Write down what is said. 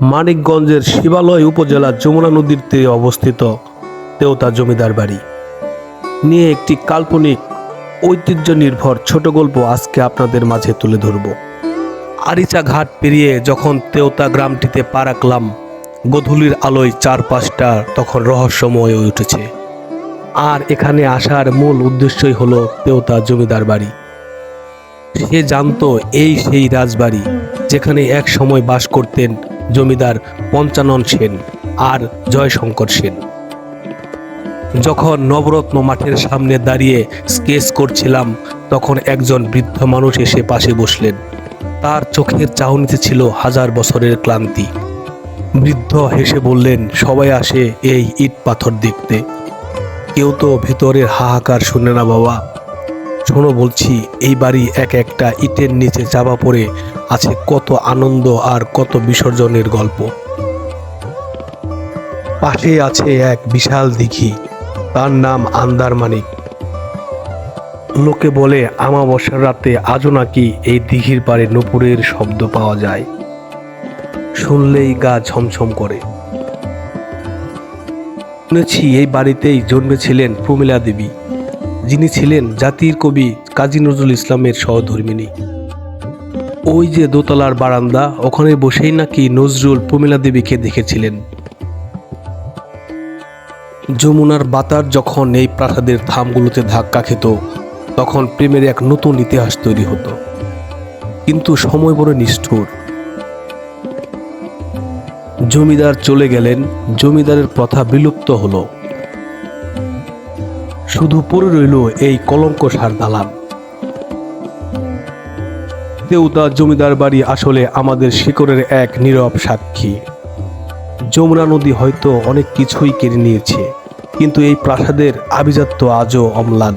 মানিকগঞ্জের শিবালয় উপজেলার যমুনা নদীর তীরে অবস্থিত তেওতা জমিদার বাড়ি নিয়ে একটি কাল্পনিক ঐতিহ্য নির্ভর ছোট গল্প আজকে আপনাদের মাঝে তুলে ধরব। আরিচা ঘাট পেরিয়ে যখন তেওতা গ্রামটিতে পা রাখলাম, গোধূলির আলোয় চারপাশটা তখন রহস্যময় হয়ে উঠেছে। আর এখানে আসার মূল উদ্দেশ্যই হলো তেওতা জমিদার বাড়ি। সে জানতো এই সেই রাজবাড়ি যেখানে এক সময় বাস করতেন জমিদার পঞ্চানন সেন আর জয়শঙ্কর সেন। যখন নবরত্ন মাঠের সামনে দাঁড়িয়ে স্কেচ করছিলাম, তখন একজন বৃদ্ধ মানুষ এসে পাশে বসলেন। তার চোখের চাহনিতে ছিল হাজার বছরের ক্লান্তি। বৃদ্ধ হেসে বললেন, সবাই আসে এই ইট পাথর দেখতে, কেউ তো ভেতরের হাহাকার শুনে না বাবা। শোনো বলছি, এই বাড়ি এক একটা ইটের নিচে চাপা পড়ে আছে কত আনন্দ আর কত বিসর্জনের গল্প। পাশে আছে এক বিশাল দিঘি, তার নাম আন্দারমানিক। লোকে বলে আমাবস্যার রাতে আজও নাকি এই দিঘির পাড়ে নুপুরের শব্দ পাওয়া যায়, শুনলেই গা ছমছম করে। শুনেছি এই বাড়িতেই জন্মেছিলেন প্রমীলা দেবী, যিনি ছিলেন জাতির কবি কাজী নজরুল ইসলামের সহধর্মিণী। ওই যে দোতলার বারান্দা, ওখানে বসেই নাকি নজরুল প্রমীলা দেবীকে দেখেছিলেন। যমুনার বাতার যখন এই প্রাসাদের থামগুলোতে ধাক্কা খেত, তখন প্রেমের এক নতুন ইতিহাস তৈরি হতো। কিন্তু সময় বড় নিষ্ঠুর। জমিদার চলে গেলেন, জমিদারের প্রথা বিলুপ্ত হলো। শুধু পড়ে রইল এই কলঙ্কসার দালান। তেওতা জমিদার বাড়ি আসলে আমাদের শিকড়ের এক নীরব সাক্ষী। যমুনা নদী হয়তো অনেক কিছুই কেড়ে নিয়েছে, কিন্তু এই প্রাসাদের আভিজাত্য আজও অম্লান।